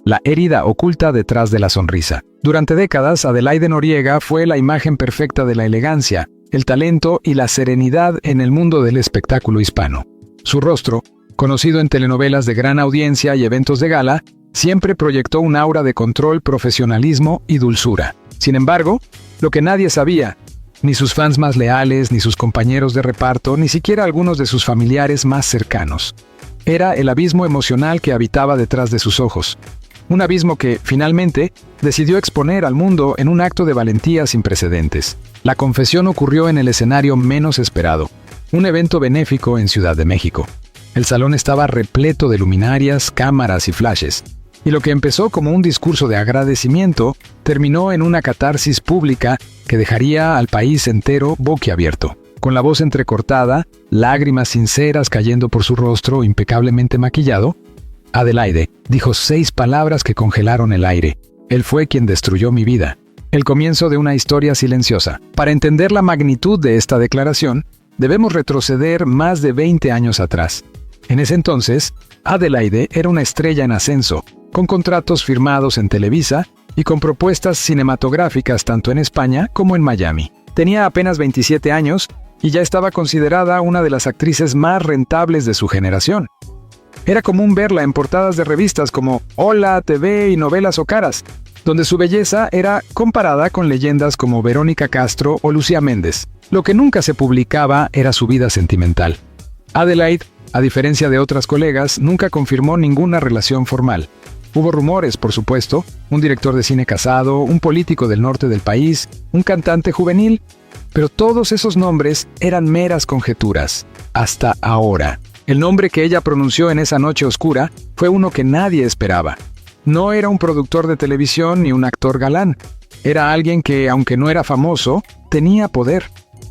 la herida oculta detrás de la sonrisa. Durante décadas, Adelaide Noriega fue la imagen perfecta de la elegancia, el talento y la serenidad en el mundo del espectáculo hispano. Su rostro, conocido en telenovelas de gran audiencia y eventos de gala, siempre proyectó un aura de control, profesionalismo y dulzura. Sin embargo, lo que nadie sabía, ni sus fans más leales, ni sus compañeros de reparto, ni siquiera algunos de sus familiares más cercanos, era el abismo emocional que habitaba detrás de sus ojos. Un abismo que, finalmente, decidió exponer al mundo en un acto de valentía sin precedentes. La confesión ocurrió en el escenario menos esperado, un evento benéfico en Ciudad de México. El salón estaba repleto de luminarias, cámaras y flashes, y lo que empezó como un discurso de agradecimiento terminó en una catarsis pública que dejaría al país entero boquiabierto. Con la voz entrecortada, lágrimas sinceras cayendo por su rostro impecablemente maquillado, Adelaide dijo 6 palabras que congelaron el aire. Él fue quien destruyó mi vida. El comienzo de una historia silenciosa. Para entender la magnitud de esta declaración, debemos retroceder más de 20 años atrás. En ese entonces, Adelaide era una estrella en ascenso, con contratos firmados en Televisa y con propuestas cinematográficas tanto en España como en Miami. Tenía apenas 27 años y ya estaba considerada una de las actrices más rentables de su generación. Era común verla en portadas de revistas como Hola, TV y Novelas o Caras, donde su belleza era comparada con leyendas como Verónica Castro o Lucía Méndez. Lo que nunca se publicaba era su vida sentimental. Adelaide, a diferencia de otras colegas, nunca confirmó ninguna relación formal. Hubo rumores, por supuesto, un director de cine casado, un político del norte del país, un cantante juvenil, pero todos esos nombres eran meras conjeturas, hasta ahora. El nombre que ella pronunció en esa noche oscura fue uno que nadie esperaba. No era un productor de televisión ni un actor galán. Era alguien que, aunque no era famoso, tenía poder.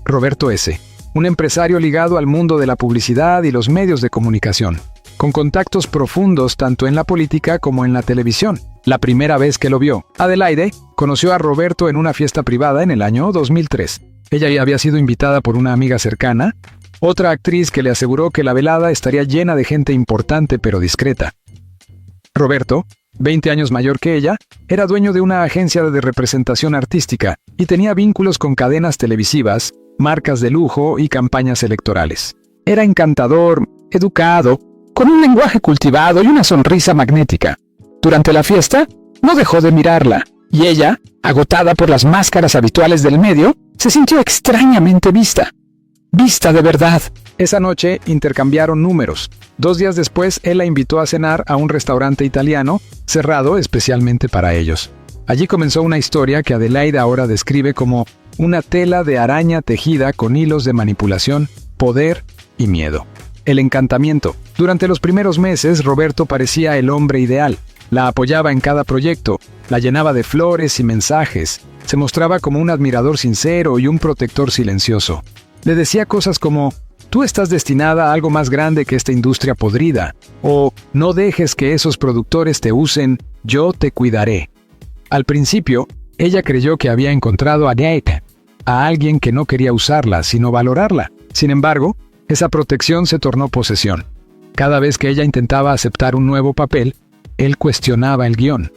Roberto S., un empresario ligado al mundo de la publicidad y los medios de comunicación, con contactos profundos tanto en la política como en la televisión. La primera vez que lo vio, Adelaide conoció a Roberto en una fiesta privada en el año 2003. Ella ya había sido invitada por una amiga cercana, otra actriz que le aseguró que la velada estaría llena de gente importante pero discreta. Roberto, 20 años mayor que ella, era dueño de una agencia de representación artística y tenía vínculos con cadenas televisivas, marcas de lujo y campañas electorales. Era encantador, educado, con un lenguaje cultivado y una sonrisa magnética. Durante la fiesta, no dejó de mirarla, y ella, agotada por las máscaras habituales del medio, se sintió extrañamente vista. Vista de verdad. Esa noche intercambiaron números. 2 días después, él la invitó a cenar a un restaurante italiano, cerrado especialmente para ellos. Allí comenzó una historia que Adelaide ahora describe como una tela de araña tejida con hilos de manipulación, poder y miedo. El encantamiento. Durante los primeros meses, Roberto parecía el hombre ideal. La apoyaba en cada proyecto, la llenaba de flores y mensajes, se mostraba como un admirador sincero y un protector silencioso. Le decía cosas como, tú estás destinada a algo más grande que esta industria podrida, o no dejes que esos productores te usen, yo te cuidaré. Al principio, ella creyó que había encontrado a Nate, a alguien que no quería usarla, sino valorarla. Sin embargo, esa protección se tornó posesión. Cada vez que ella intentaba aceptar un nuevo papel, él cuestionaba el guión.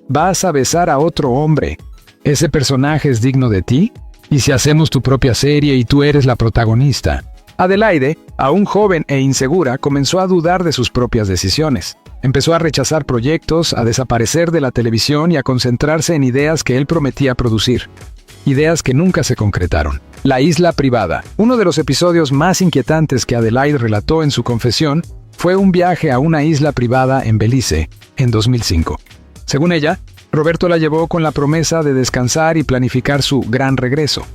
¿Vas a besar a otro hombre? ¿Ese personaje es digno de ti? ¿Y si hacemos tu propia serie y tú eres la protagonista? Adelaide, aún joven e insegura, comenzó a dudar de sus propias decisiones. Empezó a rechazar proyectos, a desaparecer de la televisión y a concentrarse en ideas que él prometía producir. Ideas que nunca se concretaron. La isla privada. Uno de los episodios más inquietantes que Adelaide relató en su confesión fue un viaje a una isla privada en Belice, en 2005. Según ella, Roberto la llevó con la promesa de descansar y planificar su gran regreso.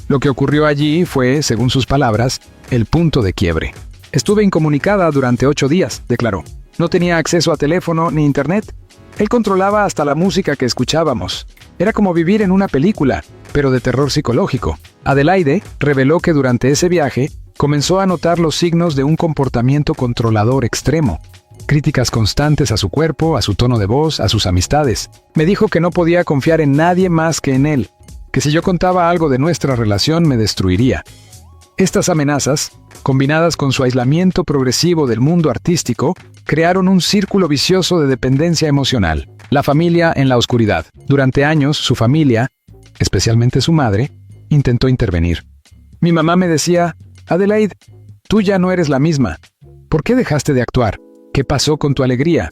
Lo que ocurrió allí fue, según sus palabras, el punto de quiebre. Estuve incomunicada durante 8 días, declaró. No tenía acceso a teléfono ni internet. Él controlaba hasta la música que escuchábamos. Era como vivir en una película, pero de terror psicológico. Adelaide reveló que durante ese viaje comenzó a notar los signos de un comportamiento controlador extremo. Críticas constantes a su cuerpo, a su tono de voz, a sus amistades. Me dijo que no podía confiar en nadie más que en él, que si yo contaba algo de nuestra relación me destruiría. Estas amenazas, combinadas con su aislamiento progresivo del mundo artístico, crearon un círculo vicioso de dependencia emocional. La familia en la oscuridad. Durante años, su familia, especialmente su madre, intentó intervenir. Mi mamá me decía, Adelaide, tú ya no eres la misma. ¿Por qué dejaste de actuar? ¿Qué pasó con tu alegría?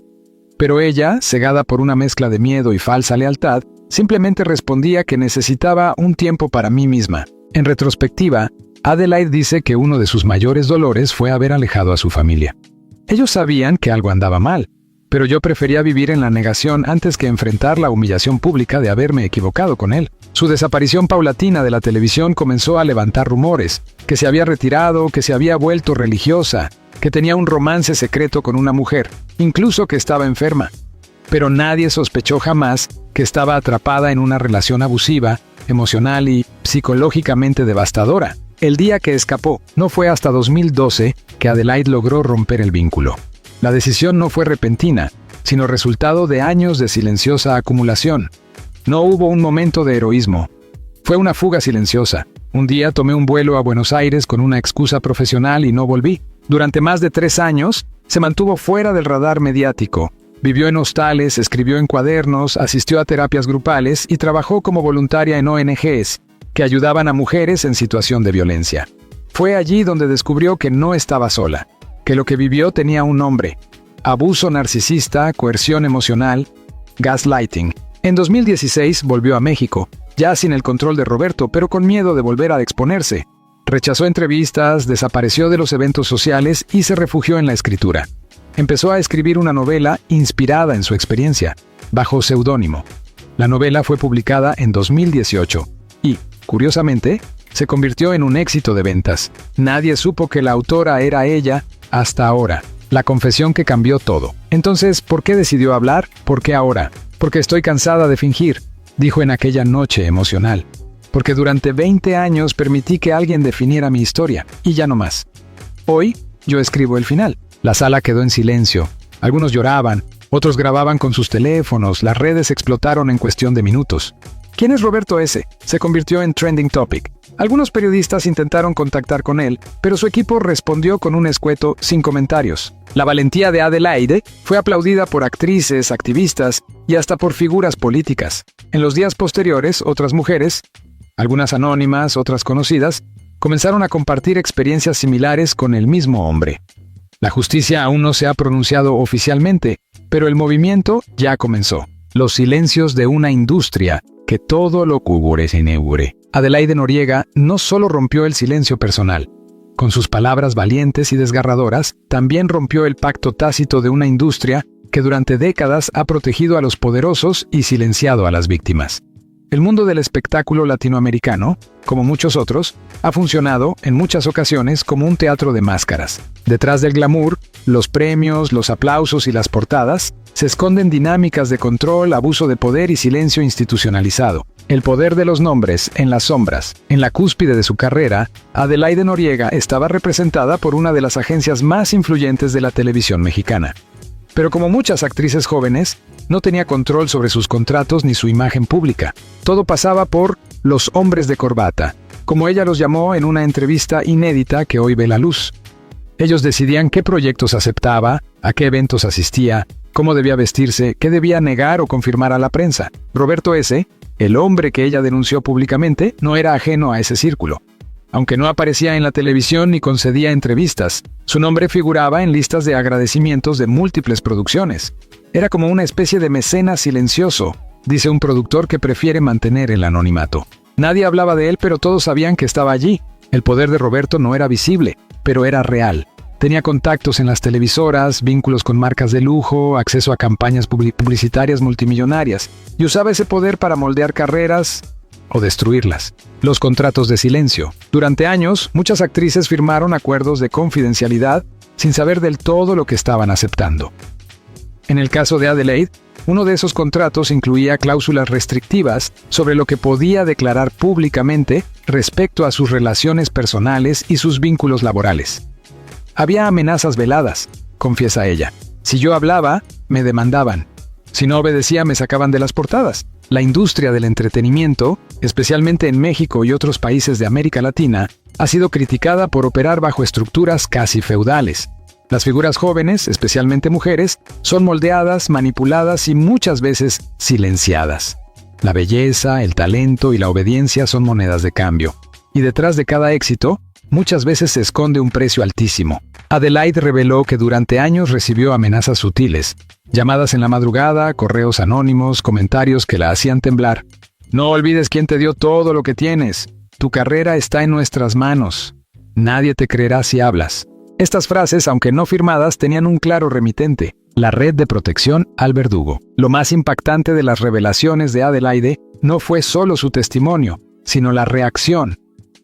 Pero ella, cegada por una mezcla de miedo y falsa lealtad, simplemente respondía que necesitaba un tiempo para mí misma. En retrospectiva, Adelaide dice que uno de sus mayores dolores fue haber alejado a su familia. Ellos sabían que algo andaba mal, pero yo prefería vivir en la negación antes que enfrentar la humillación pública de haberme equivocado con él. Su desaparición paulatina de la televisión comenzó a levantar rumores, que se había retirado, que se había vuelto religiosa, que tenía un romance secreto con una mujer, incluso que estaba enferma. Pero nadie sospechó jamás que estaba atrapada en una relación abusiva, emocional y psicológicamente devastadora. El día que escapó, no fue hasta 2012 que Adelaide logró romper el vínculo. La decisión no fue repentina, sino resultado de años de silenciosa acumulación. No hubo un momento de heroísmo. Fue una fuga silenciosa. Un día tomé un vuelo a Buenos Aires con una excusa profesional y no volví. Durante más de 3 años, se mantuvo fuera del radar mediático. Vivió en hostales, escribió en cuadernos, asistió a terapias grupales y trabajó como voluntaria en ONGs que ayudaban a mujeres en situación de violencia. Fue allí donde descubrió que no estaba sola, que lo que vivió tenía un nombre: abuso narcisista, coerción emocional, gaslighting. En 2016 volvió a México, ya sin el control de Roberto, pero con miedo de volver a exponerse. Rechazó entrevistas, desapareció de los eventos sociales y se refugió en la escritura. Empezó a escribir una novela inspirada en su experiencia, bajo seudónimo. La novela fue publicada en 2018 y, curiosamente, se convirtió en un éxito de ventas. Nadie supo que la autora era ella hasta ahora. La confesión que cambió todo. Entonces, ¿por qué decidió hablar? ¿Por qué ahora? Porque estoy cansada de fingir, dijo en aquella noche emocional. Porque durante 20 años permití que alguien definiera mi historia, y ya no más. Hoy, yo escribo el final. La sala quedó en silencio. Algunos lloraban, otros grababan con sus teléfonos, las redes explotaron en cuestión de minutos. ¿Quién es Roberto S? Se convirtió en trending topic. Algunos periodistas intentaron contactar con él, pero su equipo respondió con un escueto sin comentarios. La valentía de Adelaide fue aplaudida por actrices, activistas y hasta por figuras políticas. En los días posteriores, otras mujeres, algunas anónimas, otras conocidas, comenzaron a compartir experiencias similares con el mismo hombre. La justicia aún no se ha pronunciado oficialmente, pero el movimiento ya comenzó. Los silencios de una industria que todo lo cubre sin eure. Adelaide Noriega no solo rompió el silencio personal. Con sus palabras valientes y desgarradoras, también rompió el pacto tácito de una industria que durante décadas ha protegido a los poderosos y silenciado a las víctimas. El mundo del espectáculo latinoamericano, como muchos otros, ha funcionado en muchas ocasiones como un teatro de máscaras. Detrás del glamour, los premios, los aplausos y las portadas, se esconden dinámicas de control, abuso de poder y silencio institucionalizado. El poder de los nombres en las sombras. En la cúspide de su carrera, Adelaide Noriega estaba representada por una de las agencias más influyentes de la televisión mexicana. Pero como muchas actrices jóvenes, no tenía control sobre sus contratos ni su imagen pública. Todo pasaba por los hombres de corbata, como ella los llamó en una entrevista inédita que hoy ve la luz. Ellos decidían qué proyectos aceptaba, a qué eventos asistía, cómo debía vestirse, qué debía negar o confirmar a la prensa. Roberto S., el hombre que ella denunció públicamente, no era ajeno a ese círculo. Aunque no aparecía en la televisión ni concedía entrevistas, su nombre figuraba en listas de agradecimientos de múltiples producciones. Era como una especie de mecenas silencioso, dice un productor que prefiere mantener el anonimato. Nadie hablaba de él, pero todos sabían que estaba allí. El poder de Roberto no era visible, pero era real. Tenía contactos en las televisoras, vínculos con marcas de lujo, acceso a campañas publicitarias multimillonarias, y usaba ese poder para moldear carreras o destruirlas. Los contratos de silencio. Durante años, muchas actrices firmaron acuerdos de confidencialidad sin saber del todo lo que estaban aceptando. En el caso de Adelaide, uno de esos contratos incluía cláusulas restrictivas sobre lo que podía declarar públicamente respecto a sus relaciones personales y sus vínculos laborales. Había amenazas veladas, confiesa ella. Si yo hablaba, me demandaban. Si no obedecía, me sacaban de las portadas. La industria del entretenimiento, especialmente en México y otros países de América Latina, ha sido criticada por operar bajo estructuras casi feudales. Las figuras jóvenes, especialmente mujeres, son moldeadas, manipuladas y muchas veces silenciadas. La belleza, el talento y la obediencia son monedas de cambio. Y detrás de cada éxito, muchas veces se esconde un precio altísimo. Adelaide reveló que durante años recibió amenazas sutiles, llamadas en la madrugada, correos anónimos, comentarios que la hacían temblar. No olvides quién te dio todo lo que tienes. Tu carrera está en nuestras manos. Nadie te creerá si hablas. Estas frases, aunque no firmadas, tenían un claro remitente: la red de protección al verdugo. Lo más impactante de las revelaciones de Adelaide no fue solo su testimonio, sino la reacción,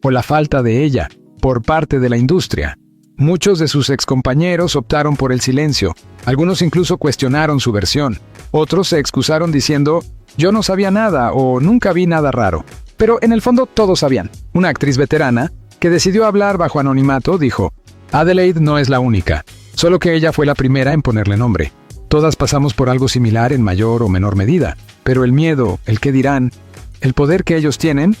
o la falta de ella, por parte de la industria. Muchos de sus excompañeros optaron por el silencio. Algunos incluso cuestionaron su versión. Otros se excusaron diciendo: yo no sabía nada o nunca vi nada raro. Pero en el fondo todos sabían. Una actriz veterana, que decidió hablar bajo anonimato, dijo: Adelaide no es la única, solo que ella fue la primera en ponerle nombre. Todas pasamos por algo similar en mayor o menor medida, pero el miedo, el qué dirán, el poder que ellos tienen,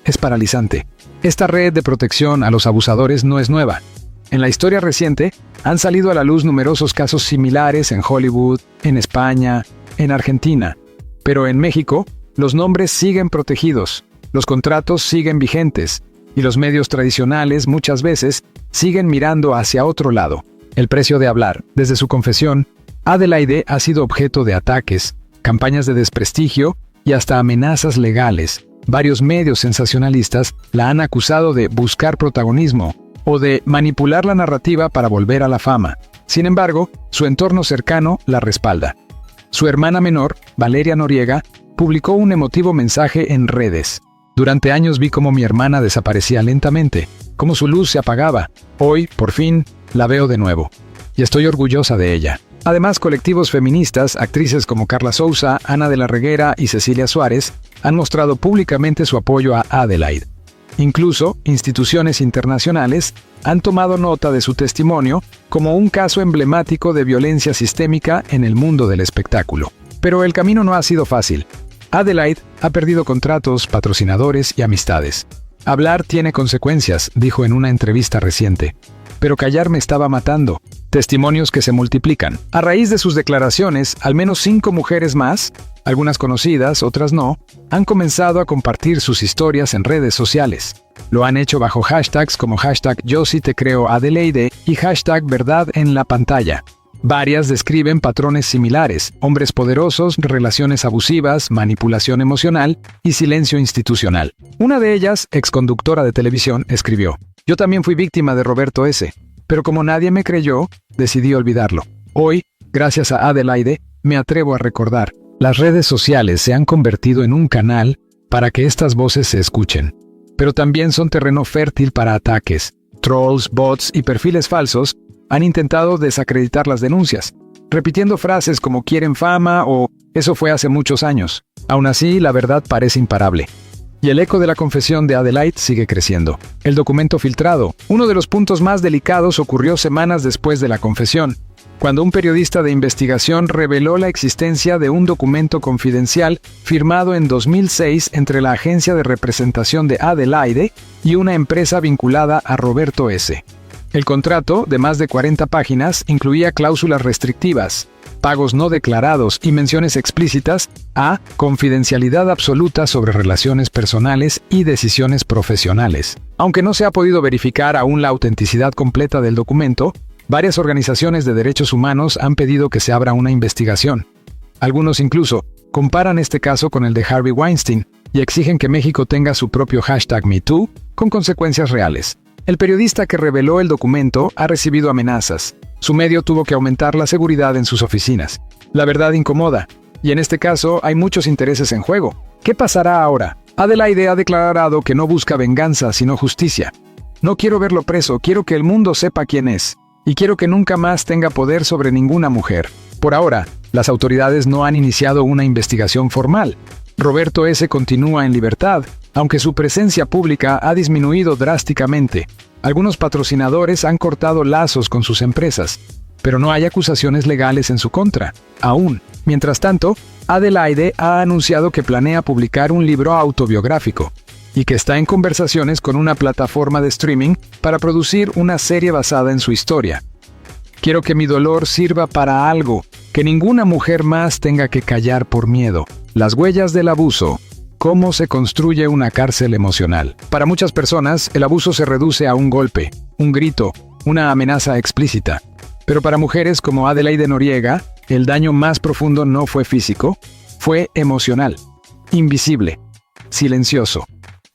es paralizante. Esta red de protección a los abusadores no es nueva. En la historia reciente, han salido a la luz numerosos casos similares en Hollywood, en España, en Argentina. Pero en México, los nombres siguen protegidos, los contratos siguen vigentes, y los medios tradicionales muchas veces siguen mirando hacia otro lado. El precio de hablar. Desde su confesión, Adelaide ha sido objeto de ataques, campañas de desprestigio y hasta amenazas legales. Varios medios sensacionalistas la han acusado de buscar protagonismo o de manipular la narrativa para volver a la fama. Sin embargo, su entorno cercano la respalda. Su hermana menor, Valeria Noriega, publicó un emotivo mensaje en redes. Durante años vi cómo mi hermana desaparecía lentamente, cómo su luz se apagaba. Hoy, por fin, la veo de nuevo. Y estoy orgullosa de ella. Además, colectivos feministas, actrices como Carla Souza, Ana de la Reguera y Cecilia Suárez, han mostrado públicamente su apoyo a Adelaide. Incluso, instituciones internacionales han tomado nota de su testimonio como un caso emblemático de violencia sistémica en el mundo del espectáculo. Pero el camino no ha sido fácil. Adelaide ha perdido contratos, patrocinadores y amistades. Hablar tiene consecuencias, dijo en una entrevista reciente. Pero callar me estaba matando. Testimonios que se multiplican. A raíz de sus declaraciones, al menos 5 mujeres más, algunas conocidas, otras no, han comenzado a compartir sus historias en redes sociales. Lo han hecho bajo hashtags como #Yo sí te creo Adelaide y #Verdad en la pantalla. Varias describen patrones similares: hombres poderosos, relaciones abusivas, manipulación emocional y silencio institucional. Una de ellas, exconductora de televisión, escribió: yo también fui víctima de Roberto S., pero como nadie me creyó, decidí olvidarlo. Hoy, gracias a Adelaide, me atrevo a recordar. Las redes sociales se han convertido en un canal para que estas voces se escuchen. Pero también son terreno fértil para ataques. Trolls, bots y perfiles falsos han intentado desacreditar las denuncias, repitiendo frases como "quieren fama" o "eso fue hace muchos años". Aún así, la verdad parece imparable. Y el eco de la confesión de Adelaide sigue creciendo. El documento filtrado, uno de los puntos más delicados, ocurrió semanas después de la confesión, cuando un periodista de investigación reveló la existencia de un documento confidencial firmado en 2006 entre la agencia de representación de Adelaide y una empresa vinculada a Roberto S. El contrato, de más de 40 páginas, incluía cláusulas restrictivas, pagos no declarados y menciones explícitas a confidencialidad absoluta sobre relaciones personales y decisiones profesionales. Aunque no se ha podido verificar aún la autenticidad completa del documento, varias organizaciones de derechos humanos han pedido que se abra una investigación. Algunos incluso comparan este caso con el de Harvey Weinstein y exigen que México tenga su propio #MeToo con consecuencias reales. El periodista que reveló el documento ha recibido amenazas. Su medio tuvo que aumentar la seguridad en sus oficinas. La verdad incomoda, y en este caso hay muchos intereses en juego. ¿Qué pasará ahora? Adelaide ha declarado que no busca venganza, sino justicia. No quiero verlo preso, quiero que el mundo sepa quién es. Y quiero que nunca más tenga poder sobre ninguna mujer. Por ahora, las autoridades no han iniciado una investigación formal. Roberto S. continúa en libertad, aunque su presencia pública ha disminuido drásticamente. Algunos patrocinadores han cortado lazos con sus empresas, pero no hay acusaciones legales en su contra, aún. Mientras tanto, Adelaide ha anunciado que planea publicar un libro autobiográfico y que está en conversaciones con una plataforma de streaming para producir una serie basada en su historia. Quiero que mi dolor sirva para algo, que ninguna mujer más tenga que callar por miedo. Las huellas del abuso. ¿Cómo se construye una cárcel emocional? Para muchas personas, el abuso se reduce a un golpe, un grito, una amenaza explícita. Pero para mujeres como Adelaide Noriega, el daño más profundo no fue físico, fue emocional, invisible, silencioso.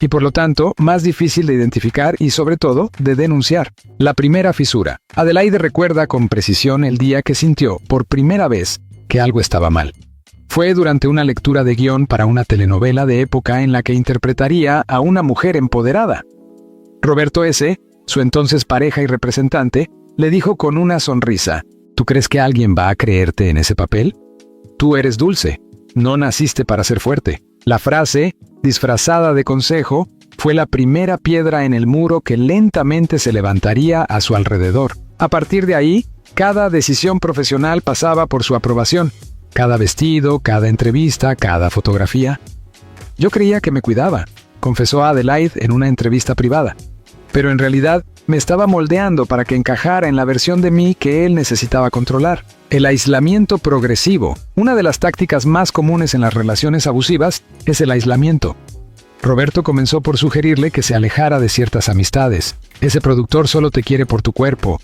Y por lo tanto, más difícil de identificar y sobre todo, de denunciar. La primera fisura. Adelaide recuerda con precisión el día que sintió, por primera vez, que algo estaba mal. Fue durante una lectura de guión para una telenovela de época en la que interpretaría a una mujer empoderada. Roberto S., su entonces pareja y representante, le dijo con una sonrisa: ¿tú crees que alguien va a creerte en ese papel? Tú eres dulce, no naciste para ser fuerte. La frase, disfrazada de consejo, fue la primera piedra en el muro que lentamente se levantaría a su alrededor. A partir de ahí, cada decisión profesional pasaba por su aprobación. Cada vestido, cada entrevista, cada fotografía. Yo creía que me cuidaba, confesó Adelaide en una entrevista privada. Pero en realidad me estaba moldeando para que encajara en la versión de mí que él necesitaba controlar. El aislamiento progresivo. Una de las tácticas más comunes en las relaciones abusivas es el aislamiento. Roberto comenzó por sugerirle que se alejara de ciertas amistades. Ese productor solo te quiere por tu cuerpo.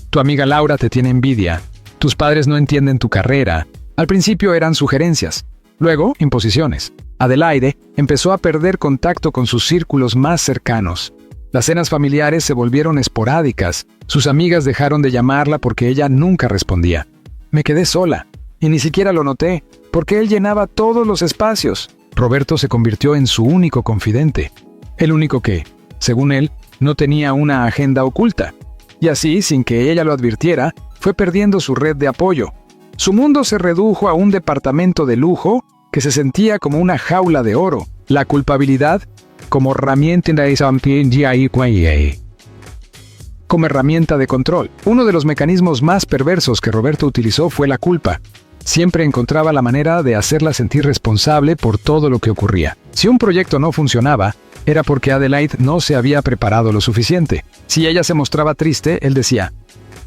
Tu amiga Laura te tiene envidia. Tus padres no entienden tu carrera. Al principio eran sugerencias, luego imposiciones. Adelaide empezó a perder contacto con sus círculos más cercanos. Las cenas familiares se volvieron esporádicas. Sus amigas dejaron de llamarla porque ella nunca respondía. Me quedé sola, y ni siquiera lo noté, porque él llenaba todos los espacios. Roberto se convirtió en su único confidente. El único que, según él, no tenía una agenda oculta. Y así, sin que ella lo advirtiera, fue perdiendo su red de apoyo. Su mundo se redujo a un departamento de lujo que se sentía como una jaula de oro. La culpabilidad como herramienta de control. Uno de los mecanismos más perversos que Roberto utilizó fue la culpa. Siempre encontraba la manera de hacerla sentir responsable por todo lo que ocurría. Si un proyecto no funcionaba, era porque Adelaide no se había preparado lo suficiente. Si ella se mostraba triste, él decía: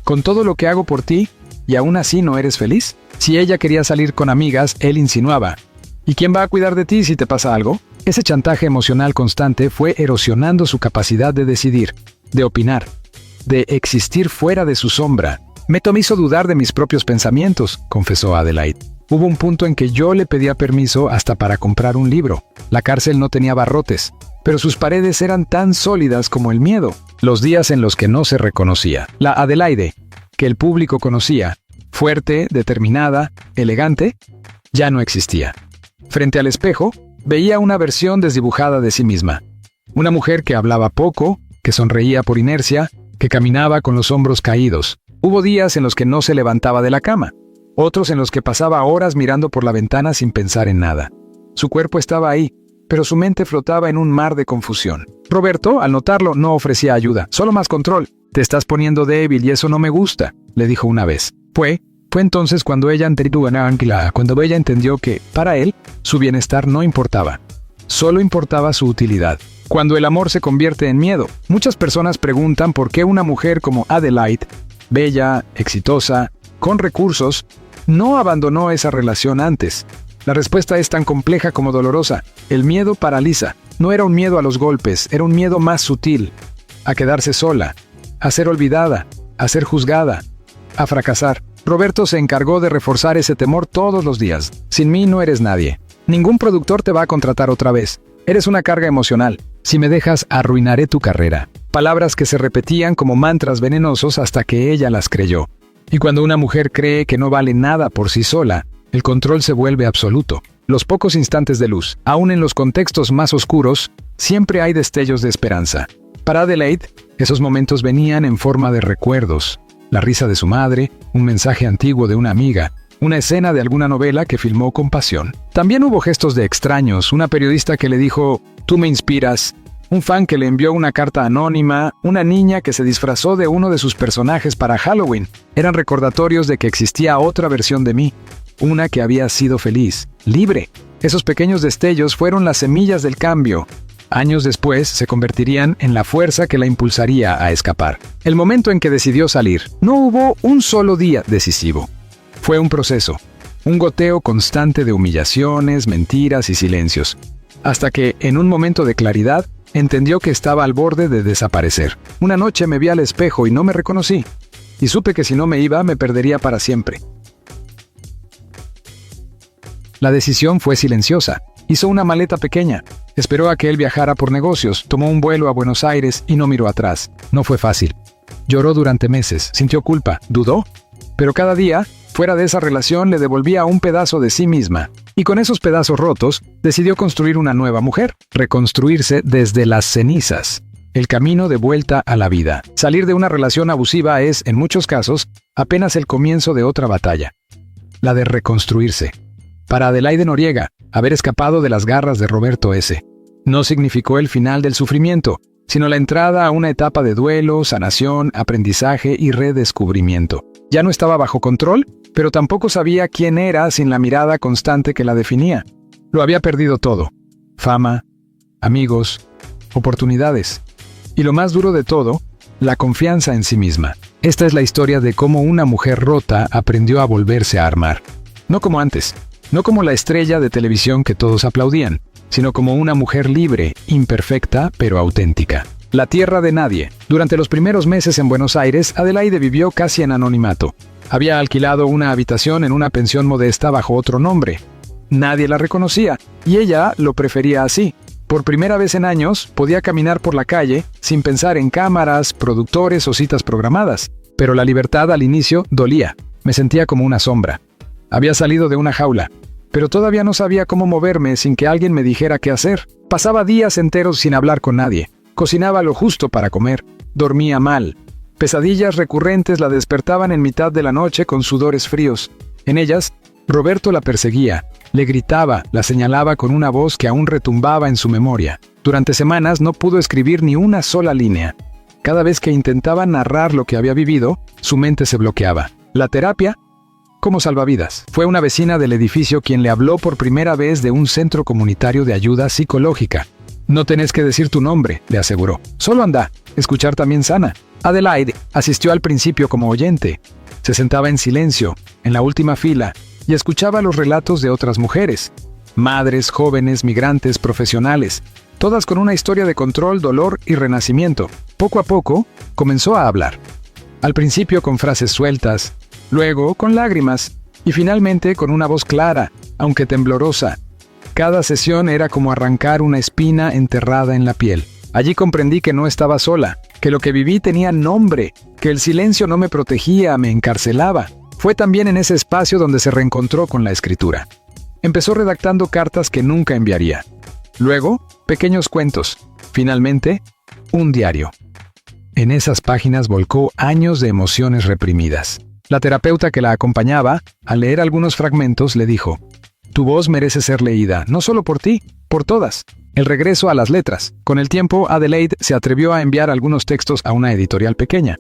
¿con todo lo que hago por ti, y aún así no eres feliz? Si ella quería salir con amigas, él insinuaba: ¿y quién va a cuidar de ti si te pasa algo? Ese chantaje emocional constante fue erosionando su capacidad de decidir, de opinar, de existir fuera de su sombra. Me hizo dudar de mis propios pensamientos, confesó Adelaide. Hubo un punto en que yo le pedía permiso hasta para comprar un libro. La cárcel no tenía barrotes, pero sus paredes eran tan sólidas como el miedo. Los días en los que no se reconocía. La Adelaide, que el público conocía, fuerte, determinada, elegante, ya no existía. Frente al espejo, veía una versión desdibujada de sí misma. Una mujer que hablaba poco, que sonreía por inercia, que caminaba con los hombros caídos. Hubo días en los que no se levantaba de la cama, otros en los que pasaba horas mirando por la ventana sin pensar en nada. Su cuerpo estaba ahí, pero su mente flotaba en un mar de confusión. Roberto, al notarlo, no ofrecía ayuda, solo más control. Te estás poniendo débil y eso no me gusta, le dijo una vez. Fue entonces cuando ella entendió que, para él, su bienestar no importaba. Solo importaba su utilidad. Cuando el amor se convierte en miedo, muchas personas preguntan por qué una mujer como Adelaide, bella, exitosa, con recursos, no abandonó esa relación antes. La respuesta es tan compleja como dolorosa. El miedo paraliza. No era un miedo a los golpes, era un miedo más sutil. A quedarse sola, a ser olvidada, a ser juzgada, a fracasar. Roberto se encargó de reforzar ese temor todos los días. Sin mí no eres nadie. Ningún productor te va a contratar otra vez. Eres una carga emocional. Si me dejas, arruinaré tu carrera. Palabras que se repetían como mantras venenosos hasta que ella las creyó. Y cuando una mujer cree que no vale nada por sí sola, el control se vuelve absoluto. Los pocos instantes de luz, aun en los contextos más oscuros, siempre hay destellos de esperanza. Para Adelaide, esos momentos venían en forma de recuerdos. La risa de su madre, un mensaje antiguo de una amiga, una escena de alguna novela que filmó con pasión. También hubo gestos de extraños, una periodista que le dijo: «Tú me inspiras», un fan que le envió una carta anónima, una niña que se disfrazó de uno de sus personajes para Halloween. Eran recordatorios de que existía otra versión de mí, una que había sido feliz, libre. Esos pequeños destellos fueron las semillas del cambio. Años después se convertirían en la fuerza que la impulsaría a escapar. El momento en que decidió salir, no hubo un solo día decisivo. Fue un proceso, un goteo constante de humillaciones, mentiras y silencios, hasta que, en un momento de claridad, entendió que estaba al borde de desaparecer. Una noche me vi al espejo y no me reconocí, y supe que si no me iba, me perdería para siempre. La decisión fue silenciosa. Hizo una maleta pequeña. Esperó a que él viajara por negocios, tomó un vuelo a Buenos Aires y no miró atrás. No fue fácil. Lloró durante meses, sintió culpa, dudó. Pero cada día, fuera de esa relación, le devolvía un pedazo de sí misma. Y con esos pedazos rotos, decidió construir una nueva mujer, reconstruirse desde las cenizas. El camino de vuelta a la vida. Salir de una relación abusiva es, en muchos casos, apenas el comienzo de otra batalla. La de reconstruirse. Para Adelaide Noriega, haber escapado de las garras de Roberto S. no significó el final del sufrimiento, sino la entrada a una etapa de duelo, sanación, aprendizaje y redescubrimiento. Ya no estaba bajo control, pero tampoco sabía quién era sin la mirada constante que la definía. Lo había perdido todo: fama, amigos, oportunidades. Y lo más duro de todo, la confianza en sí misma. Esta es la historia de cómo una mujer rota aprendió a volverse a armar. No como antes. No como la estrella de televisión que todos aplaudían, sino como una mujer libre, imperfecta, pero auténtica. La tierra de nadie. Durante los primeros meses en Buenos Aires, Adelaide vivió casi en anonimato. Había alquilado una habitación en una pensión modesta bajo otro nombre. Nadie la reconocía, y ella lo prefería así. Por primera vez en años, podía caminar por la calle sin pensar en cámaras, productores o citas programadas. Pero la libertad al inicio dolía. Me sentía como una sombra. Había salido de una jaula, pero todavía no sabía cómo moverme sin que alguien me dijera qué hacer. Pasaba días enteros sin hablar con nadie. Cocinaba lo justo para comer. Dormía mal. Pesadillas recurrentes la despertaban en mitad de la noche con sudores fríos. En ellas, Roberto la perseguía, le gritaba, la señalaba con una voz que aún retumbaba en su memoria. Durante semanas no pudo escribir ni una sola línea. Cada vez que intentaba narrar lo que había vivido, su mente se bloqueaba. La terapia, como salvavidas. Fue una vecina del edificio quien le habló por primera vez de un centro comunitario de ayuda psicológica. No tenés que decir tu nombre, le aseguró. Solo anda. Escuchar también sana. Adelaide asistió al principio como oyente. Se sentaba en silencio, en la última fila, y escuchaba los relatos de otras mujeres. Madres, jóvenes, migrantes, profesionales. Todas con una historia de control, dolor y renacimiento. Poco a poco, comenzó a hablar. Al principio con frases sueltas, luego con lágrimas, y finalmente con una voz clara, aunque temblorosa. Cada sesión era como arrancar una espina enterrada en la piel. Allí comprendí que no estaba sola, que lo que viví tenía nombre, que el silencio no me protegía, me encarcelaba. Fue también en ese espacio donde se reencontró con la escritura. Empezó redactando cartas que nunca enviaría. Luego, pequeños cuentos. Finalmente, un diario. En esas páginas volcó años de emociones reprimidas. La terapeuta que la acompañaba, al leer algunos fragmentos, le dijo: «Tu voz merece ser leída, no solo por ti, por todas». El regreso a las letras. Con el tiempo, Adelaide se atrevió a enviar algunos textos a una editorial pequeña.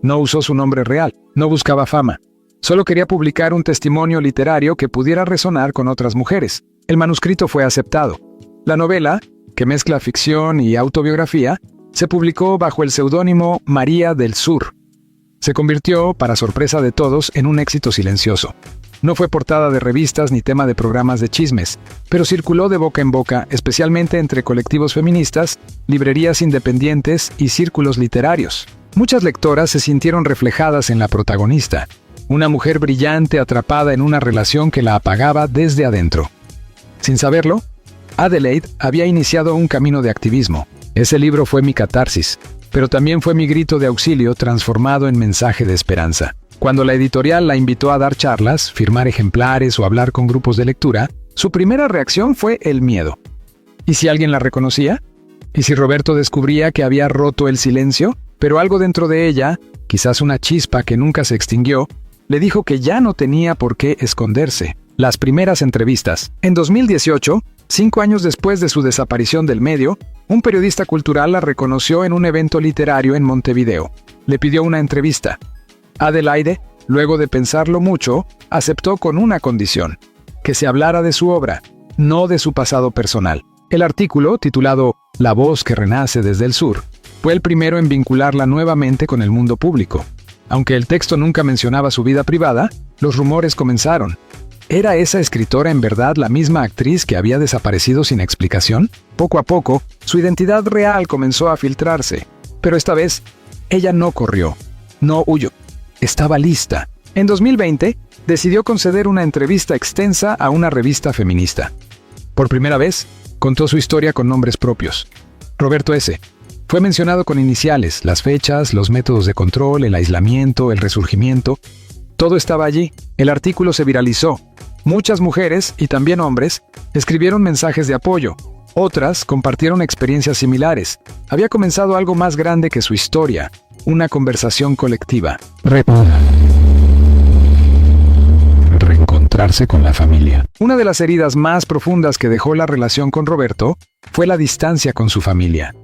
No usó su nombre real, no buscaba fama. Solo quería publicar un testimonio literario que pudiera resonar con otras mujeres. El manuscrito fue aceptado. La novela, que mezcla ficción y autobiografía, se publicó bajo el seudónimo María del Sur. Se convirtió, para sorpresa de todos, en un éxito silencioso. No fue portada de revistas ni tema de programas de chismes, pero circuló de boca en boca, especialmente entre colectivos feministas, librerías independientes y círculos literarios. Muchas lectoras se sintieron reflejadas en la protagonista, una mujer brillante atrapada en una relación que la apagaba desde adentro. Sin saberlo, Adelaide había iniciado un camino de activismo. Ese libro fue mi catarsis, pero también fue mi grito de auxilio transformado en mensaje de esperanza. Cuando la editorial la invitó a dar charlas, firmar ejemplares o hablar con grupos de lectura, su primera reacción fue el miedo. ¿Y si alguien la reconocía? ¿Y si Roberto descubría que había roto el silencio? Pero algo dentro de ella, quizás una chispa que nunca se extinguió, le dijo que ya no tenía por qué esconderse. Las primeras entrevistas. En 2018, 5 años después de su desaparición del medio, un periodista cultural la reconoció en un evento literario en Montevideo. Le pidió una entrevista. Adelaide, luego de pensarlo mucho, aceptó con una condición: que se hablara de su obra, no de su pasado personal. El artículo, titulado La voz que renace desde el sur, fue el primero en vincularla nuevamente con el mundo público. Aunque el texto nunca mencionaba su vida privada, los rumores comenzaron. ¿Era esa escritora en verdad la misma actriz que había desaparecido sin explicación? Poco a poco, su identidad real comenzó a filtrarse. Pero esta vez, ella no corrió, no huyó. Estaba lista. En 2020, decidió conceder una entrevista extensa a una revista feminista. Por primera vez, contó su historia con nombres propios. Roberto S. Fue mencionado con iniciales, las fechas, los métodos de control, el aislamiento, el resurgimiento. Todo estaba allí. El artículo se viralizó. Muchas mujeres, y también hombres, escribieron mensajes de apoyo. Otras compartieron experiencias similares. Había comenzado algo más grande que su historia, una conversación colectiva. Reencontrarse con la familia. Una de las heridas más profundas que dejó la relación con Roberto fue la distancia con su familia.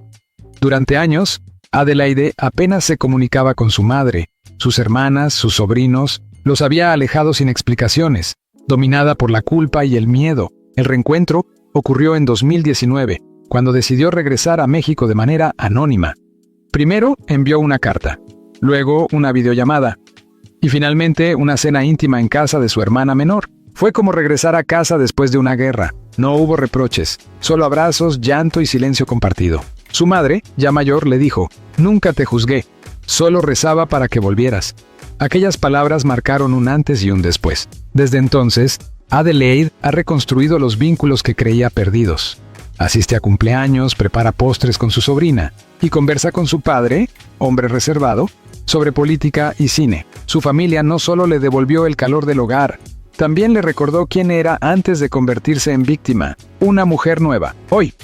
Durante años, Adelaide apenas se comunicaba con su madre, sus hermanas, sus sobrinos, los había alejado sin explicaciones, dominada por la culpa y el miedo. El reencuentro ocurrió en 2019, cuando decidió regresar a México de manera anónima. Primero envió una carta, luego una videollamada, y finalmente una cena íntima en casa de su hermana menor. Fue como regresar a casa después de una guerra. No hubo reproches, solo abrazos, llanto y silencio compartido. Su madre, ya mayor, le dijo: «Nunca te juzgué, solo rezaba para que volvieras». Aquellas palabras marcaron un antes y un después. Desde entonces, Adelaide ha reconstruido los vínculos que creía perdidos. Asiste a cumpleaños, prepara postres con su sobrina y conversa con su padre, hombre reservado, sobre política y cine. Su familia no solo le devolvió el calor del hogar, también le recordó quién era antes de convertirse en víctima, una mujer nueva. Hoy,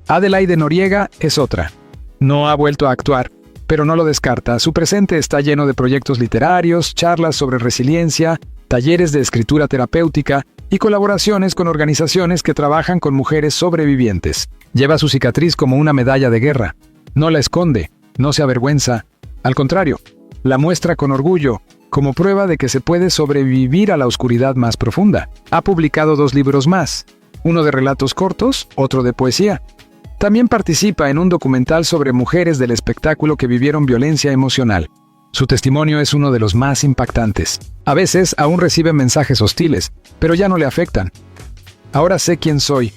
Adelaide Noriega es otra. No ha vuelto a actuar, pero no lo descarta. Su presente está lleno de proyectos literarios, charlas sobre resiliencia, talleres de escritura terapéutica y colaboraciones con organizaciones que trabajan con mujeres sobrevivientes. Lleva su cicatriz como una medalla de guerra. No la esconde, no se avergüenza. Al contrario, la muestra con orgullo, como prueba de que se puede sobrevivir a la oscuridad más profunda. Ha publicado 2 libros más, uno de relatos cortos, otro de poesía. También participa en un documental sobre mujeres del espectáculo que vivieron violencia emocional. Su testimonio es uno de los más impactantes. A veces aún recibe mensajes hostiles, pero ya no le afectan. Ahora sé quién soy,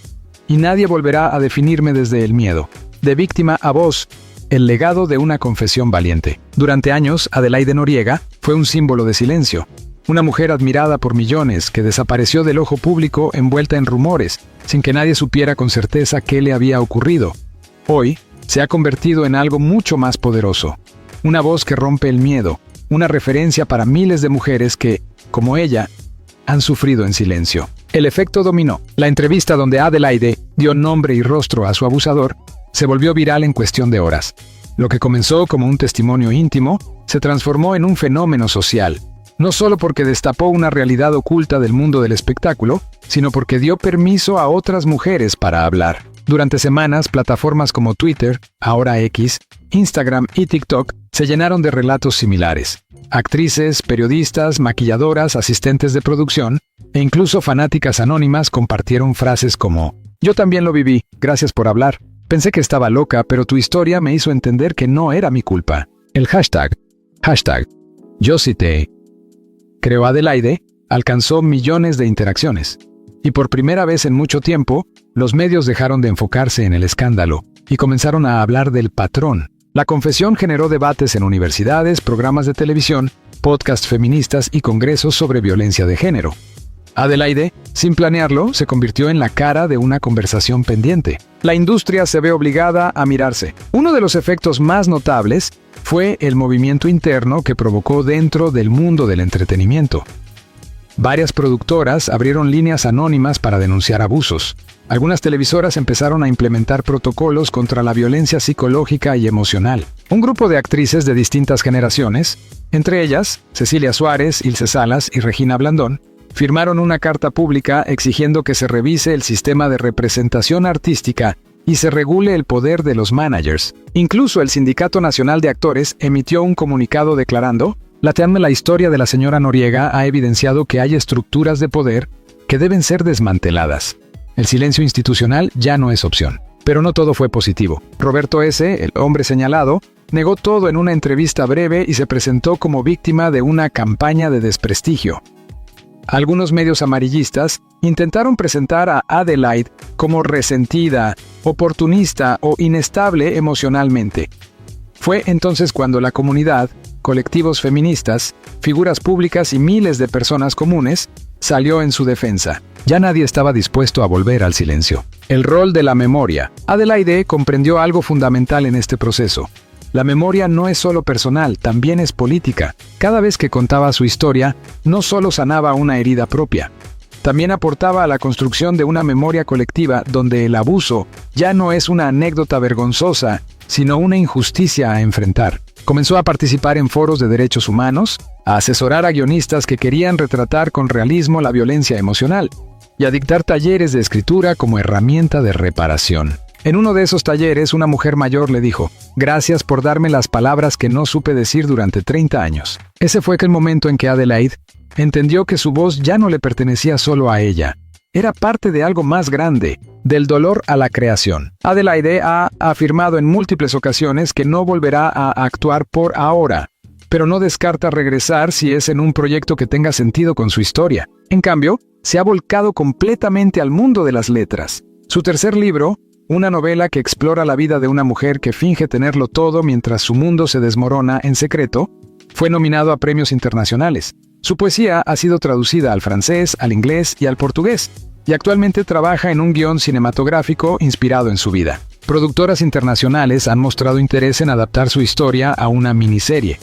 y nadie volverá a definirme desde el miedo. De víctima a voz, el legado de una confesión valiente. Durante años, Adelaide Noriega fue un símbolo de silencio. Una mujer admirada por millones que desapareció del ojo público envuelta en rumores, sin que nadie supiera con certeza qué le había ocurrido. Hoy, se ha convertido en algo mucho más poderoso. Una voz que rompe el miedo, una referencia para miles de mujeres que, como ella, han sufrido en silencio. El efecto dominó. La entrevista donde Adelaide dio nombre y rostro a su abusador se volvió viral en cuestión de horas. Lo que comenzó como un testimonio íntimo se transformó en un fenómeno social. No solo porque destapó una realidad oculta del mundo del espectáculo, sino porque dio permiso a otras mujeres para hablar. Durante semanas, plataformas como Twitter, ahora X, Instagram y TikTok se llenaron de relatos similares. Actrices, periodistas, maquilladoras, asistentes de producción e incluso fanáticas anónimas compartieron frases como: «Yo también lo viví, gracias por hablar. Pensé que estaba loca, pero tu historia me hizo entender que no era mi culpa». El hashtag Yo sí te creó Adelaide alcanzó millones de interacciones. Y por primera vez en mucho tiempo, los medios dejaron de enfocarse en el escándalo y comenzaron a hablar del patrón. La confesión generó debates en universidades, programas de televisión, podcasts feministas y congresos sobre violencia de género. Adelaide, sin planearlo, se convirtió en la cara de una conversación pendiente. La industria se ve obligada a mirarse. Uno de los efectos más notables fue el movimiento interno que provocó dentro del mundo del entretenimiento. Varias productoras abrieron líneas anónimas para denunciar abusos. Algunas televisoras empezaron a implementar protocolos contra la violencia psicológica y emocional. Un grupo de actrices de distintas generaciones, entre ellas Cecilia Suárez, Ilse Salas y Regina Blandón, firmaron una carta pública exigiendo que se revise el sistema de representación artística y se regule el poder de los managers. Incluso el Sindicato Nacional de Actores emitió un comunicado declarando: la historia de la señora Noriega ha evidenciado que hay estructuras de poder que deben ser desmanteladas. El silencio institucional ya no es opción. Pero no todo fue positivo. Roberto S., el hombre señalado, negó todo en una entrevista breve y se presentó como víctima de una campaña de desprestigio. Algunos medios amarillistas intentaron presentar a Adelaide como resentida, oportunista o inestable emocionalmente. Fue entonces cuando la comunidad, colectivos feministas, figuras públicas y miles de personas comunes salió en su defensa. Ya nadie estaba dispuesto a volver al silencio. El rol de la memoria. Adelaide comprendió algo fundamental en este proceso. La memoria no es solo personal, también es política. Cada vez que contaba su historia, no solo sanaba una herida propia, también aportaba a la construcción de una memoria colectiva donde el abuso ya no es una anécdota vergonzosa, sino una injusticia a enfrentar. Comenzó a participar en foros de derechos humanos, a asesorar a guionistas que querían retratar con realismo la violencia emocional, y a dictar talleres de escritura como herramienta de reparación. En uno de esos talleres, una mujer mayor le dijo: «Gracias por darme las palabras que no supe decir durante 30 años». Ese fue el momento en que Adelaide entendió que su voz ya no le pertenecía solo a ella. Era parte de algo más grande, del dolor a la creación. Adelaide ha afirmado en múltiples ocasiones que no volverá a actuar por ahora, pero no descarta regresar si es en un proyecto que tenga sentido con su historia. En cambio, se ha volcado completamente al mundo de las letras. Su tercer libro, una novela que explora la vida de una mujer que finge tenerlo todo mientras su mundo se desmorona en secreto, fue nominado a premios internacionales. Su poesía ha sido traducida al francés, al inglés y al portugués, y actualmente trabaja en un guión cinematográfico inspirado en su vida. Productoras internacionales han mostrado interés en adaptar su historia a una miniserie.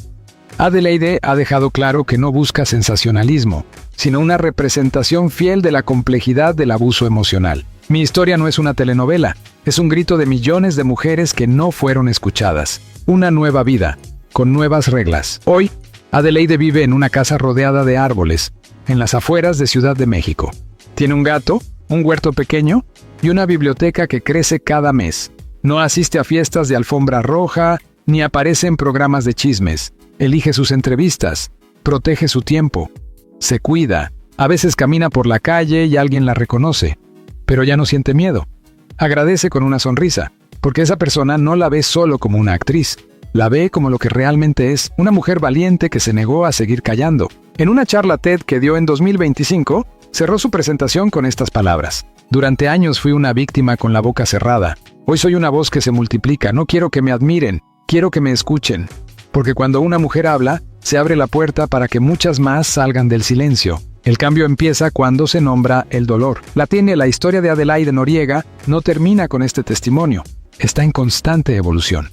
Adelaide ha dejado claro que no busca sensacionalismo, sino una representación fiel de la complejidad del abuso emocional. Mi historia no es una telenovela, es un grito de millones de mujeres que no fueron escuchadas. Una nueva vida, con nuevas reglas. Hoy, Adelaide vive en una casa rodeada de árboles, en las afueras de Ciudad de México. Tiene un gato, un huerto pequeño y una biblioteca que crece cada mes. No asiste a fiestas de alfombra roja, ni aparece en programas de chismes. Elige sus entrevistas, protege su tiempo, se cuida. A veces camina por la calle y alguien la reconoce, pero ya no siente miedo. Agradece con una sonrisa, porque esa persona no la ve solo como una actriz. La ve como lo que realmente es, una mujer valiente que se negó a seguir callando. En una charla TED que dio en 2025, cerró su presentación con estas palabras: «Durante años fui una víctima con la boca cerrada. Hoy soy una voz que se multiplica. No quiero que me admiren, quiero que me escuchen. Porque cuando una mujer habla, se abre la puerta para que muchas más salgan del silencio». El cambio empieza cuando se nombra el dolor. La historia de Adelaide Noriega no termina con este testimonio. Está en constante evolución,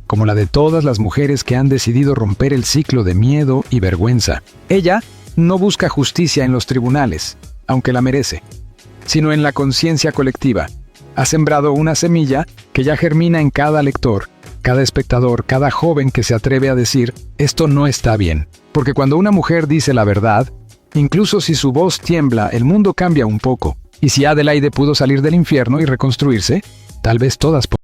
como la de todas las mujeres que han decidido romper el ciclo de miedo y vergüenza. Ella no busca justicia en los tribunales, aunque la merece, sino en la conciencia colectiva. Ha sembrado una semilla que ya germina en cada lector, cada espectador, cada joven que se atreve a decir: «Esto no está bien». Porque cuando una mujer dice la verdad, incluso si su voz tiembla, el mundo cambia un poco. Y si Adelaide pudo salir del infierno y reconstruirse, tal vez todas podrán.